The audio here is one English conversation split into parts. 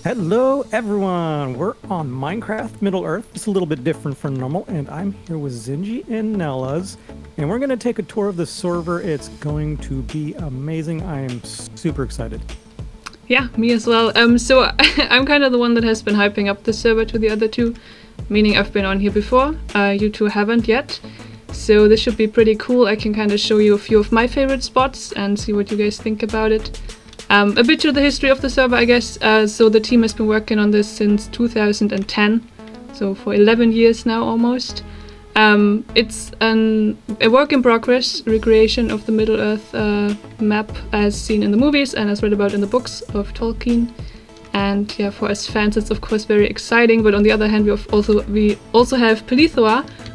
Hello everyone, we're on Minecraft Middle-earth. It's a little bit different from normal, and I'm here with Zinjy and Nellas, and we're going to take a tour of the server. It's going to be amazing. I am super excited. Yeah, me as well. So I'm kind of the one that has been hyping up the server to the other two, meaning I've been on here before. You two haven't yet. So this should be pretty cool. I can kind of show you a few of my favorite spots and see what you guys think about it. A bit to the history of the server, I guess. So the team has been working on this since 2010, so for 11 years now almost. It's a work in progress recreation of the Middle-earth map as seen in the movies and as read about in the books of Tolkien. And yeah, for us fans, it's of course very exciting. But on the other hand, we also have Paly,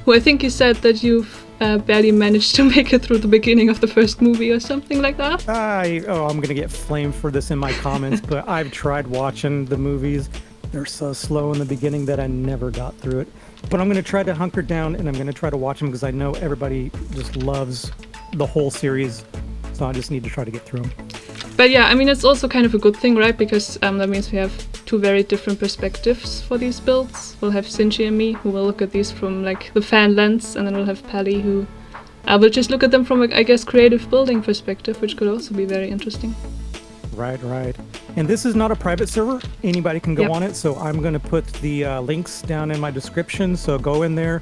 who I think you said that you've barely managed to make it through the beginning of the first movie or something like that. I'm gonna get flamed for this in my comments, but I've tried watching the movies. They're so slow in the beginning that I never got through it. But I'm gonna try to hunker down and I'm gonna try to watch them because I know everybody just loves the whole series. So I just need to try to get through them. But yeah, I mean, it's also kind of a good thing, right? Because that means we have two very different perspectives for these builds. We'll have Zinjy and me, who will look at these from like the fan lens, and then we'll have Paly, who will just look at them from, I guess, creative building perspective, which could also be very interesting. Right. And this is not a private server. Anybody can go on it. So I'm going to put the links down in my description. So go in there,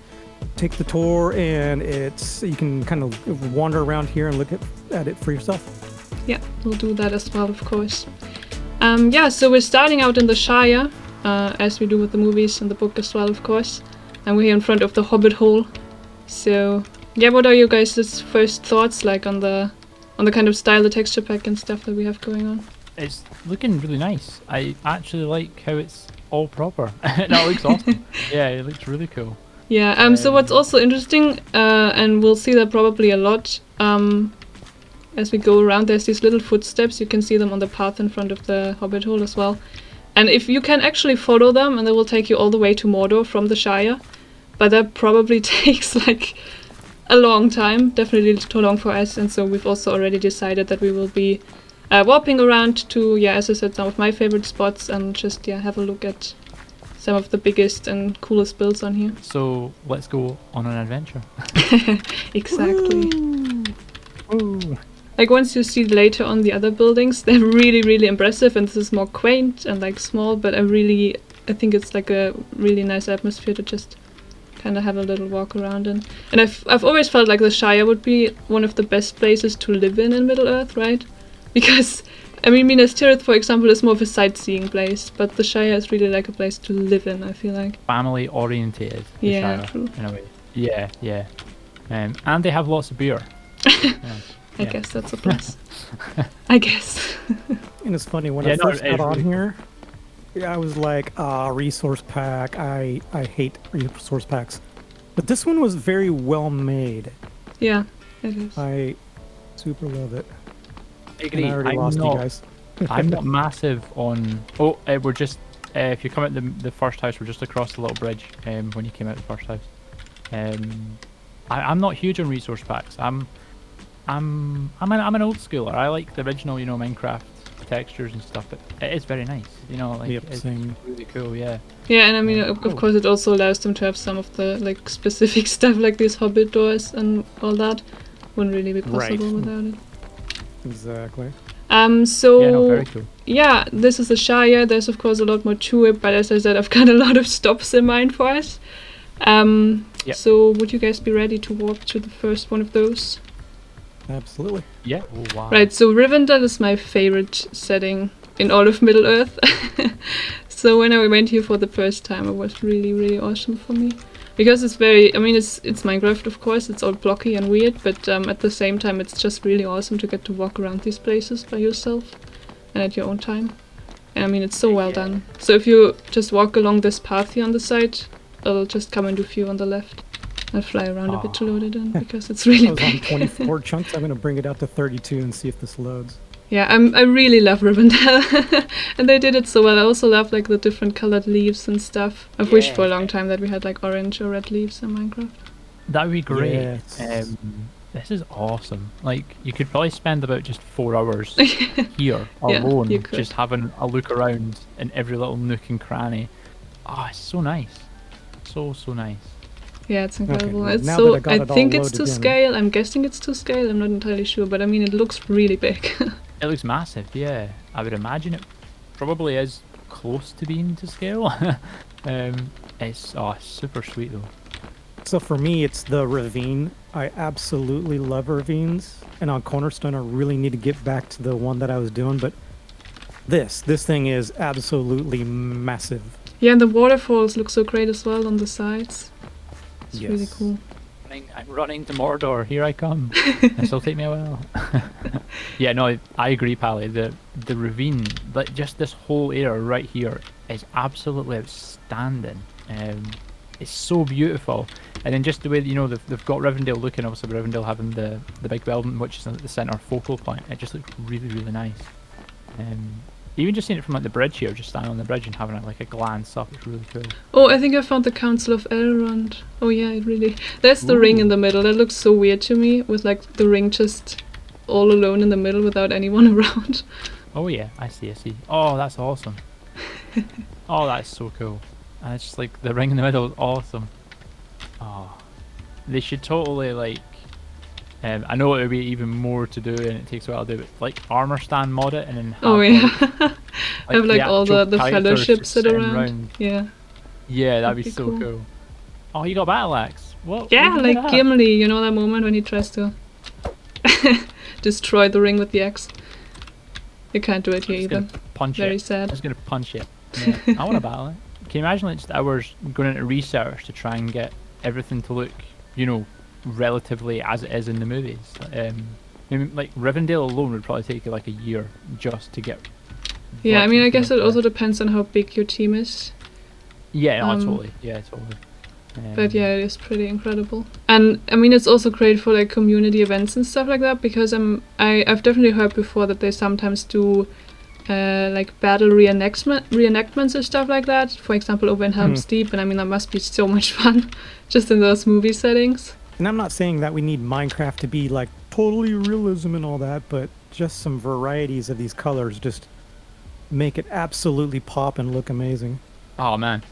take the tour, and you can kind of wander around here and look at it for yourself. Yeah, we'll do that as well, of course. So we're starting out in the Shire, as we do with the movies and the book as well, of course. And we're here in front of the Hobbit Hole. So yeah, what are you guys' first thoughts like on the kind of style, the texture pack and stuff that we have going on? It's looking really nice. I actually like how it's all proper. That looks awesome. Yeah, it looks really cool. Yeah, so what's also interesting, and we'll see that probably a lot, as we go around, there's these little footsteps. You can see them on the path in front of the Hobbit Hole as well. And if you can actually follow them, and they will take you all the way to Mordor from the Shire. But that probably takes like a long time, definitely too long for us. And so we've also already decided that we will be warping around to, as I said, some of my favorite spots and just, have a look at some of the biggest and coolest builds on here. So let's go on an adventure. Exactly. Ooh. Like once you see later on the other buildings, they're really, really impressive, and this is more quaint and like small, but I think it's like a really nice atmosphere to just kind of have a little walk around in. And I've always felt like the Shire would be one of the best places to live in Middle-earth, right? Because, I mean, Minas Tirith, for example, is more of a sightseeing place, but the Shire is really like a place to live in, I feel like. Family orientated. Yeah, Shire, true. in a way. Yeah. And they have lots of beer. I guess that's a plus. I guess. And it's funny, when I first got on here, I was like, resource pack. I hate resource packs. But this one was very well made. Yeah, it is. I super love it. I agree. And I already lost you guys. I'm not massive on... we're just... if you come out the first house, we're just across the little bridge when you came out the first house. I'm not huge on resource packs. I'm an old schooler. I like the original, Minecraft textures and stuff, but it is very nice. It's really cool, yeah. Yeah, and I mean, of course, it also allows them to have some of the like specific stuff, like these Hobbit doors and all that. Wouldn't really be possible without it. Exactly. Very cool. Yeah, this is a Shire. There's of course a lot more to it, but as I said, I've got a lot of stops in mind for us. So would you guys be ready to walk to the first one of those? Absolutely. Yeah. Oh, wow. Right, so Rivendell is my favorite setting in all of Middle-earth. So when I went here for the first time, it was really, really awesome for me. Because it's it's Minecraft, of course, it's all blocky and weird, but at the same time, it's just really awesome to get to walk around these places by yourself and at your own time. And I mean, it's so well done. So if you just walk along this path here on the side, it'll just come into view on the left. I'll fly around a bit to load it in because it's really big. I was on 24 chunks. I'm going to bring it out to 32 and see if this loads. Yeah, I really love Rivendell. And they did it so well. I also love like the different colored leaves and stuff. I've wished for a long time that we had like orange or red leaves in Minecraft. That would be great. Yes. This is awesome. Like, you could probably spend about just 4 hours here Yeah, alone, you could. just having a look around in every little nook and cranny. Oh, it's so nice. So nice. Yeah, it's incredible. well, It's now so. that I got I it all think it's to loaded in. scale. I'm guessing it's to scale. I'm not entirely sure, but I mean, it looks really big. It looks massive, yeah. I would imagine it probably is close to being to scale. It's super sweet though. So for me, it's the ravine. I absolutely love ravines, and on Cornerstone, I really need to get back to the one that I was doing. But this thing is absolutely massive. Yeah, and the waterfalls look so great as well on the sides. It's really Yes. cool. I'm running to Mordor. Here I come. This will take me a while. Yeah, no, I agree, Paly. The ravine, like just this whole area right here, is absolutely outstanding. It's so beautiful, and then just the way that, you know, they've got Rivendell looking. Obviously, Rivendell having the big building, which is at the center focal point. It just looks really nice. Even just seeing it from like the bridge here, just standing on the bridge and having like a glance up, it's really cool. Oh, I think I found the Council of Elrond. Oh yeah, it really. There's the ring in the middle. That looks so weird to me, with like the ring just all alone in the middle without anyone around. Oh yeah, I see. Oh, that's awesome. Oh, that's so cool. And it's just like the ring in the middle is awesome. Oh, they should totally like. I know it would be even more to do, and it takes a while to do it. Like armor stand mod it, and then have, Oh yeah, like, have like all the actual characters fellowship just sit sitting around. Yeah. Yeah, that'd be be so cool. cool. Oh, you got battle axe. What? Yeah, what did you like have? Gimli. You know that moment when he tries to destroy the ring with the axe. You can't do it here Just either. gonna punch Very it. sad. Just gonna punch it. Yeah. I want to battle it. Can you imagine like just hours going into research to try and get everything to look, you know, relatively as it is in the movies? Maybe, like Rivendell alone would probably take you like a year just to get. Yeah, I like, mean, I you guess know, it also depends on how big your team is. Yeah, no, um, totally. Yeah, totally. But yeah, it is pretty incredible. And I mean, it's also great for like community events and stuff like that, because I've definitely heard before that they sometimes do like battle reenactments and stuff like that. For example, over in Helm's Deep, and I mean that must be so much fun, just in those movie settings. And I'm not saying that we need Minecraft to be like totally realism and all that, but just some varieties of these colors just make it absolutely pop and look amazing. Oh man,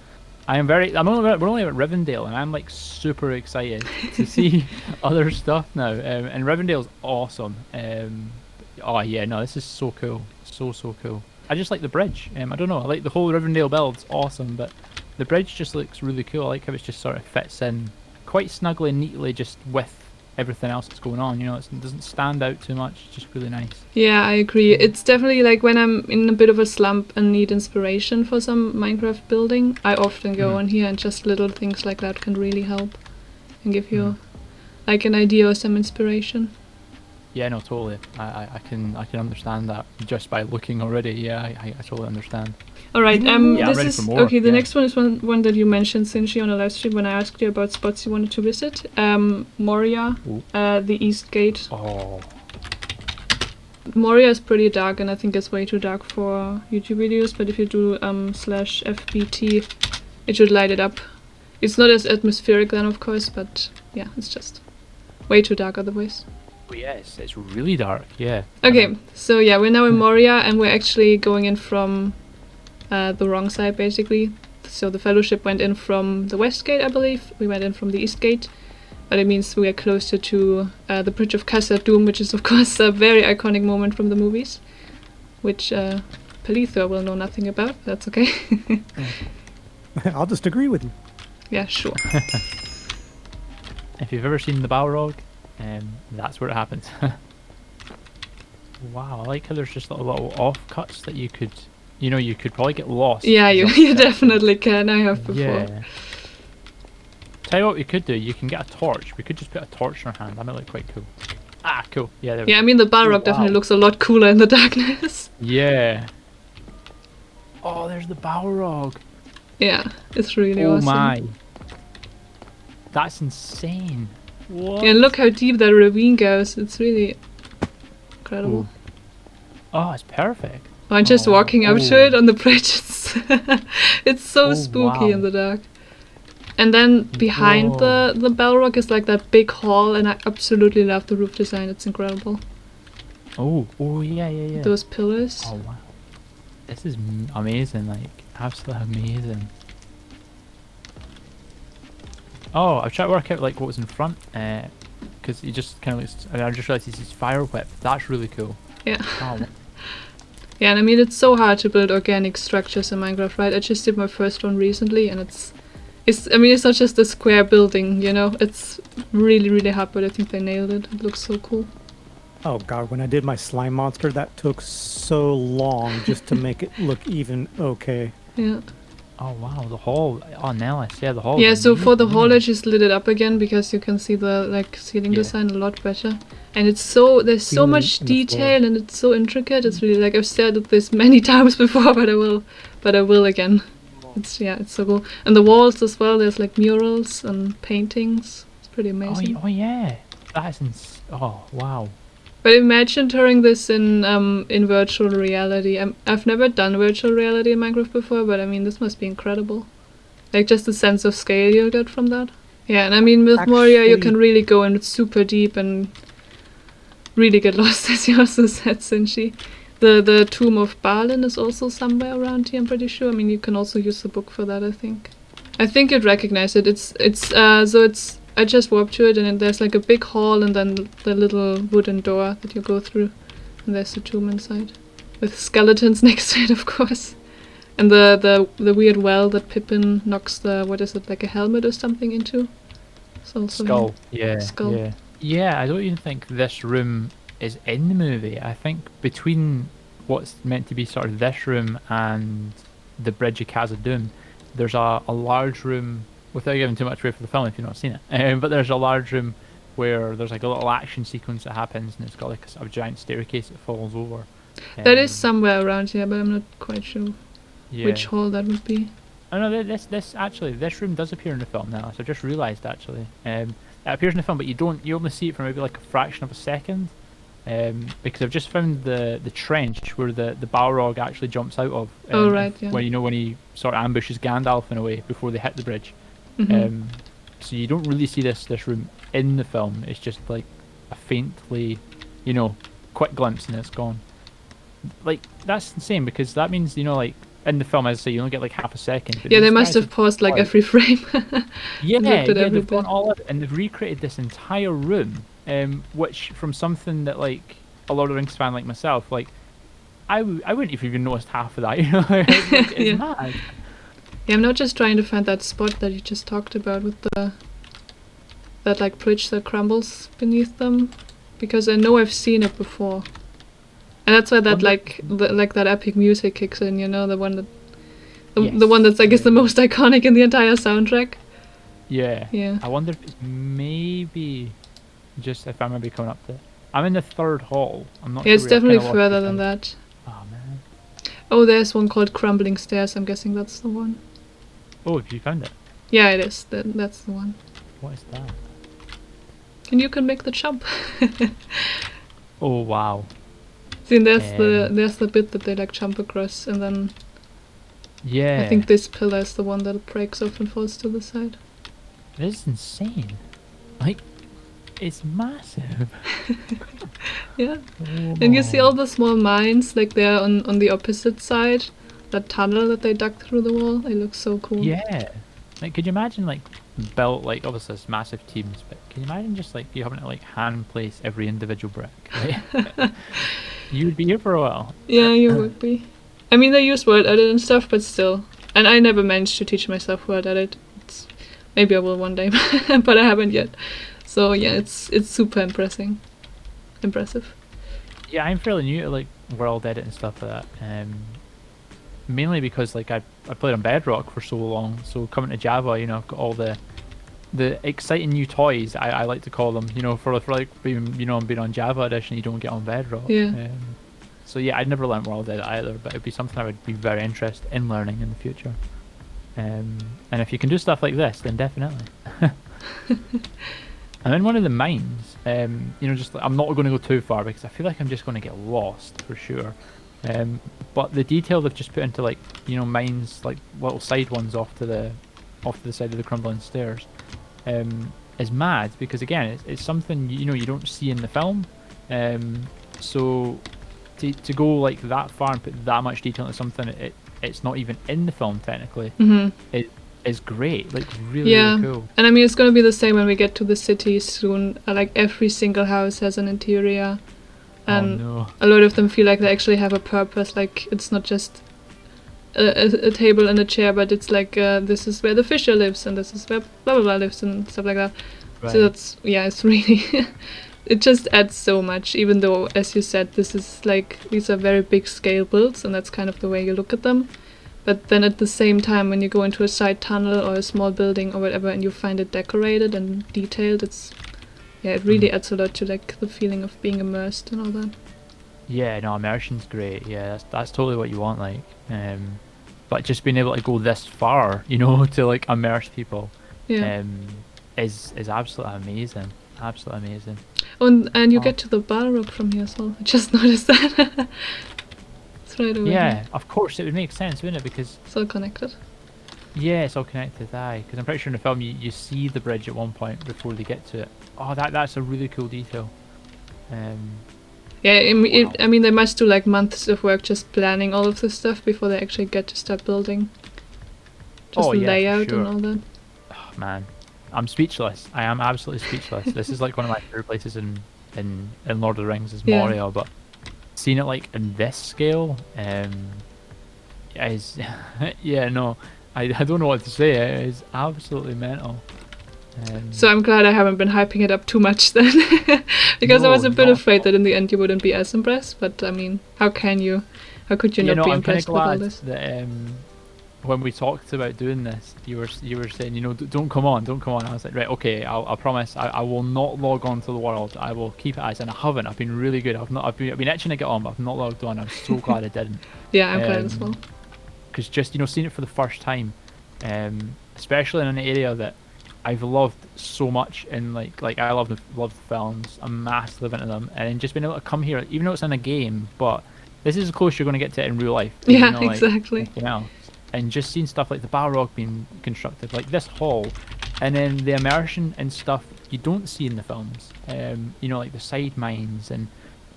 we're only at Rivendell, and I'm like super excited to see other stuff now. And Rivendell's awesome. Oh yeah, no, this is so cool, so cool. I just like the bridge. I don't know, I like the whole Rivendell build. It's awesome, but the bridge just looks really cool. I like how it just sort of fits in quite snugly and neatly, just with everything else that's going on. You know, it doesn't stand out too much. It's just really nice. Yeah, I agree. It's definitely like when I'm in a bit of a slump and need inspiration for some Minecraft building, I often go on here, and just little things like that can really help and give you like an idea or some inspiration. Yeah, no, totally. I can understand that just by looking already. Yeah, I totally understand. All right. Yeah, I'm this ready is for more, okay. The yeah. next one is one that you mentioned, Zinjy, on a live stream when I asked you about spots you wanted to visit. Moria, the East Gate. Oh, Moria is pretty dark, and I think it's way too dark for YouTube videos. But if you do /FBT, it should light it up. It's not as atmospheric then, of course, but yeah, it's just way too dark otherwise. oh yes, it's really dark. Yeah. Okay, so yeah, we're now in Moria, and we're actually going in from the wrong side, basically. So the Fellowship went in from the West Gate, I believe. We went in from the East Gate. But it means we are closer to the Bridge of Khazad-dûm, which is of course a very iconic moment from the movies, which Palitha will know nothing about. That's okay. I'll just agree with you. Yeah, sure. If you've ever seen the Balrog, that's where it happens. Wow, I like how there's just little offcuts that you could probably get lost. Yeah, you just definitely can. I have before. Yeah. Tell you what we could do, you can get a torch. We could just put a torch in our hand. That might look quite cool. Ah, cool. Yeah, there we Yeah, go. I mean the Balrog Oh, definitely wow. looks a lot cooler in the darkness. Yeah. Oh, there's the Balrog. Yeah, it's really Oh awesome. my. That's insane. What? Yeah, and look how deep that ravine goes. It's really incredible. Oh, it's perfect. I'm just walking up to oh. it on the bridge. It's so Oh, spooky wow. in the dark. And then behind Whoa. the Balrog is like that big hall, and I absolutely love the roof design. It's incredible. Oh, yeah. Those pillars. Oh wow, this is amazing, like absolutely amazing. Oh, I've tried to work out like what was in front, because you just kind of looks. I just realised this is fire whip. That's really cool. Yeah. Oh, Yeah, and I mean it's so hard to build organic structures in Minecraft, right? I just did my first one recently, and it's not just a square building, you know. It's really, really hard, but I think they nailed it. It looks so cool. Oh god, when I did my slime monster, that took so long just to make it look even okay. Yeah. oh wow, the hall. Oh, Nellis, yeah, the hall. Yeah, is so for the amazing, hall I isn't it? just lit it up again because you can see the like ceiling Yeah. design a lot better. And it's so there's so Ceiling much and the floor. detail and it's so intricate. It's really like I've stared at this many times before, but I will again. It's so cool. And the walls as well, there's like murals and paintings. It's pretty amazing. Oh yeah, that's oh wow. But imagine turning this in virtual reality. I've never done virtual reality in Minecraft before, but I mean this must be incredible. Like just the sense of scale you'll get from that. Yeah, and I mean with Moria you can Actually- really go in super deep and really get lost, as you also said, Zinjy. The Tomb of Balin is also somewhere around here, I'm pretty sure. I mean you can also use the book for that, I think. I think you'd recognize it. It's I just warped to it, and then there's like a big hall and then the little wooden door that you go through. And there's the tomb inside. With skeletons next to it, of course. And the weird well that Pippin knocks the, what is it, like a helmet or something into? It's also Skull. Yeah. Skull. Yeah. Yeah, I don't even think this room is in the movie. I think between what's meant to be sort of this room and the Bridge of Khazad-dûm, there's a large room, without giving too much away for the film if you've not seen it, but there's a large room where there's like a little action sequence that happens, and it's got like a sort of giant staircase that falls over. That is Um, somewhere around here, but I'm not quite sure yeah. which hall that would be. Oh no, this room does appear in the film now. So I just realised actually, it appears in the film, but you only see it for maybe like a fraction of a second, because I've just found the trench where the Balrog actually jumps out of. Oh, right, yeah. When he sort of ambushes Gandalf in a way before they hit the bridge. Mhm. So you don't really see this room in the film. It's just like a faintly, quick glimpse and it's gone. Like that's insane because that means like in the film, as I say, you only get like half a second. but Yeah, they these must guys have paused like quite- every frame. Yeah, looked at every they've gone bit. all out and they've recreated this entire room, which from something that like a Lord of the Rings fan like myself, like I wouldn't have even noticed half of that. It's Yeah. mad. Yeah, I'm not just trying to find that spot that you just talked about with that like bridge that crumbles beneath them, because I know I've seen it before, and that's why that Wonder- that epic music kicks in. You know, the one that the Yes. one that's I guess the Yeah. most iconic in the entire soundtrack. Yeah. Yeah. I wonder if it's maybe just if I'm maybe coming up there. I'm in the third hall. I'm not Yeah, sure. it's where I kinda definitely lost further the than sound. that. Oh man. Oh, there's one called Crumbling Stairs. I'm guessing that's the one. Oh, have you found it? Yeah, it is. That's the one. What is that? And you can make the jump. Oh wow. See, there's Um, there's the bit that they like jump across, and then Yeah. I think this pillar is the one that breaks off and falls to the side. This is insane. Like, it's massive. Yeah. And you see all the small mines, like they're on the opposite side. That tunnel that they dug through the wall. It looks so cool. Yeah. Like, could you imagine like built like obviously it's massive teams, but can you imagine just like you having to like hand place every individual brick? Right? You would be here for a while. Yeah, you would be. I mean, they use word edit and stuff, but still. And I never managed to teach myself word edit. Maybe I will one day, but I haven't yet. So yeah, it's super impressive. Yeah, I'm fairly new to like world edit and stuff like that. Mainly because like I played on Bedrock for so long, so coming to Java, I've got all the exciting new toys I like to call them. For like being being on Java edition, you don't get on Bedrock. Yeah. So yeah, I'd never learned world edit either, but it'd be something I would be very interested in learning in the future. And if you can do stuff like this, then definitely. I'm in one of the mines. Just like, I'm not going to go too far because I feel like I'm just going to get lost for sure. But the detail they've just put into like mines, like little side ones off to the off to the side of the crumbling stairs, is mad because again, it's something you know you don't see in the film. So to go like that far and put that much detail into something it's not even in the film technically, it is great. Like really cool. And I mean, it's gonna be the same when we get to the city soon. Like every single house has an interior, and a lot of them feel like they actually have a purpose. Like it's not just a table and a chair, but it's like this is where the fisher lives, and this is where blah blah blah lives, and stuff like that. Right. So that's it's really it just adds so much. Even though, as you said, this is like these are very big scale builds, and that's kind of the way you look at them. But then at the same time, when you go into a side tunnel or a small building or whatever, and you find it decorated and detailed, it really adds a lot to like the feeling of being immersed and all that. Yeah, no, immersion's great. Yeah, that's totally what you want. Like, but just being able to go this far, you know, to like immerse people, is absolutely amazing. Absolutely amazing. Oh, and you get to the Balrog from here as well. I just noticed that. It's right over here. Of course, it would make sense, wouldn't it? Because it's all connected. Yeah, it's all connected. Because I'm pretty sure in the film you see the bridge at one point before they get to it. Oh, that's a really cool detail. Yeah, I mean, they must do like months of work just planning all of this stuff before they actually get to start building. Just the layout and all that. Oh, man, I'm speechless. I am absolutely speechless. This is like one of my favorite places in Lord of the Rings is Moria, but seeing it like in this scale, is I don't know what to say. It is absolutely mental. So I'm glad I haven't been hyping it up too much then, because I was a bit afraid that in the end you wouldn't be as impressed. But I mean, how could you not be impressed with all this? That, when we talked about doing this, you were saying, you know, don't come on. I was like, right, okay, I promise, I will not log on to the world. I will keep it as, and I haven't. I've been really good. I've been itching to get on, but I've not logged on. I'm so glad I didn't. Yeah, I'm glad as well. Because just seeing it for the first time, especially in an area that I've loved so much, and like I love the films. I'm massively into them, and just being able to come here, even though it's in a game, but this is as close you're going to get to it in real life. Yeah, exactly. And just seeing stuff like the Balrog being constructed, like this hall, and then the immersion and stuff you don't see in the films. Like the side mines and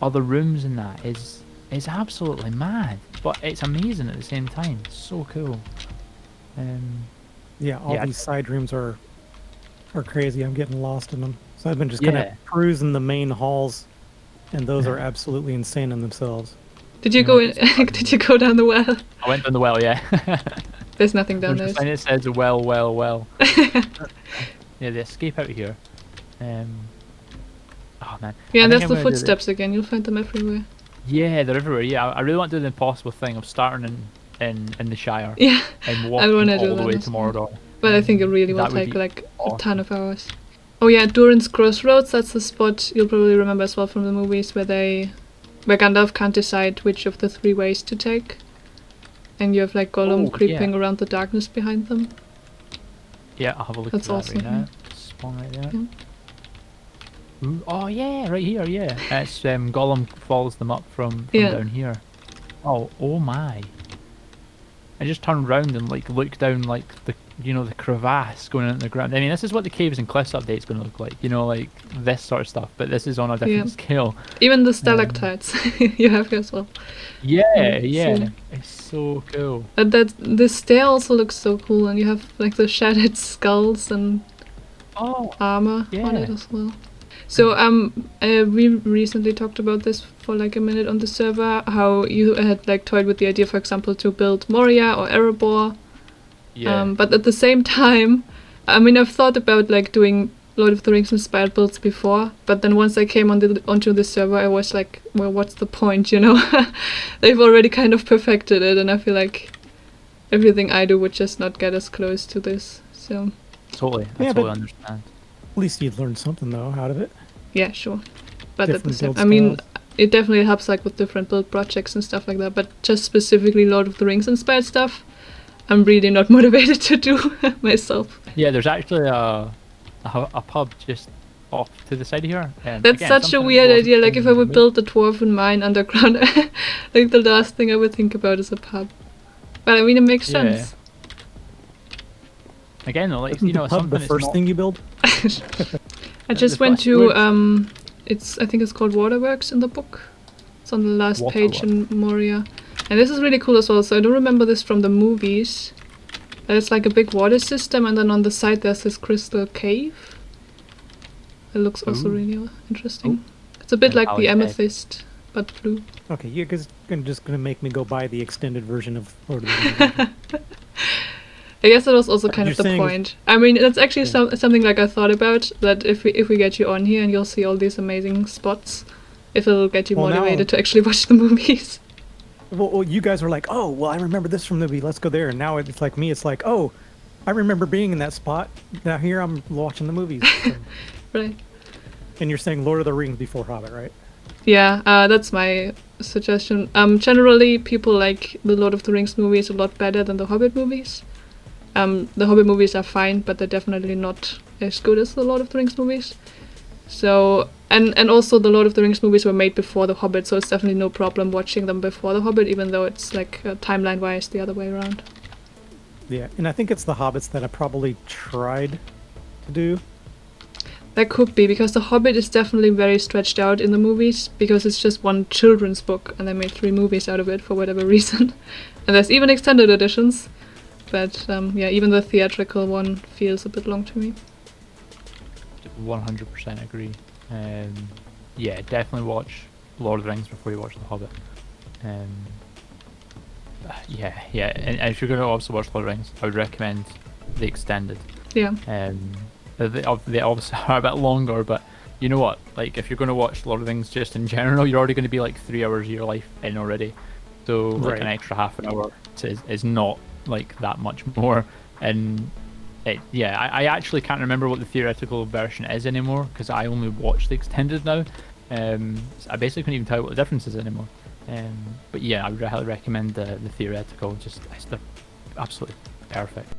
other rooms and that is absolutely mad, but it's amazing at the same time. It's so cool. These side rooms are crazy. I'm getting lost in them. So I've been just kind of cruising the main halls, and those are absolutely insane in themselves. Did you go in? Did you go down the well? I went down the well, yeah. There's nothing down there. And it says well. Yeah, the escape out here. Oh man. Yeah, and that's the footsteps again. You'll find them everywhere. Yeah, they're everywhere. Yeah, I really want to do the impossible thing of starting in the Shire. Yeah, and walking all the way to Mordor. But I think it really will take like a ton of hours. Oh yeah, Durin's Crossroads, that's the spot you'll probably remember as well from the movies where Gandalf can't decide which of the three ways to take. And you have like Gollum creeping around the darkness behind them. Yeah, I'll have a look at that right now. Spawn right there. Yeah. Ooh, oh yeah, right here, yeah. It's Gollum follows them up from down here. Oh my. I just turned round and like looked down like the crevasse going into the ground. I mean, this is what the Caves and Cliffs update is going to look like, like this sort of stuff, but this is on a different scale. Even the stalactites you have here as well. Yeah. It's so cool. And this stair also looks so cool, and you have like the shattered skulls and armor on it as well. So we recently talked about this for like a minute on the server, how you had like toyed with the idea, for example, to build Moria or Erebor. Yeah. But at the same time, I mean, I've thought about like doing Lord of the Rings inspired builds before, but then once I came onto the server, I was like, well, what's the point, They've already kind of perfected it, and I feel like everything I do would just not get as close to this. So totally, I totally understand. At least you'd learn something though out of it. Yeah, sure. But at the same, I mean, it definitely helps like with different build projects and stuff like that. But just specifically Lord of the Rings inspired stuff, I'm really not motivated to do myself. Yeah, there's actually a pub just off to the side of here. That's such a weird idea. Like if I would build a dwarven mine underground, like the last thing I would think about is a pub. But I mean, it makes sense. Again, though, like, you know, the pub something the that's first not- thing you build? I just went to I think it's called Waterworks in the book. It's on the last page in Moria. And this is really cool as well. So I don't remember this from the movies. It's like a big water system, and then on the side there's this crystal cave. It looks also really interesting. It's a bit like the amethyst, but blue. Okay, you're just gonna make me go buy the extended version of Lord of the Rings. I guess that was also kind of the saying point. I mean, that's actually something like I thought about, that if we get you on here and you'll see all these amazing spots, if it'll get you motivated to actually watch the movies. Well, you guys were like, oh, well, I remember this from the movie. Let's go there. And now it's like me. It's like, oh, I remember being in that spot. Now here I'm watching the movies. So. Right. And you're saying Lord of the Rings before Hobbit, right? Yeah, that's my suggestion. Generally, people like the Lord of the Rings movies a lot better than the Hobbit movies. The Hobbit movies are fine, but they're definitely not as good as the Lord of the Rings movies. So, and also the Lord of the Rings movies were made before the Hobbit, so it's definitely no problem watching them before the Hobbit, even though it's like timeline-wise the other way around. Yeah, and I think it's the Hobbits that I probably tried to do. That could be, because the Hobbit is definitely very stretched out in the movies, because it's just one children's book, and they made 3 movies out of it for whatever reason. And there's even extended editions, but yeah, even the theatrical one feels a bit long to me. 100% agree. Yeah, definitely watch Lord of the Rings before you watch The Hobbit. Yeah, and if you're going to also watch Lord of the Rings, I would recommend the extended. Yeah. They obviously are a bit longer, but you know what? Like, if you're going to watch Lord of the Rings just in general, you're already going to be like 3 hours of your life in already. So like an extra half an hour is not like that much more. And I actually can't remember what the theoretical version is anymore, because I only watch the extended now. So I basically couldn't even tell you what the difference is anymore. But yeah, I would highly recommend the theoretical. They're absolutely perfect.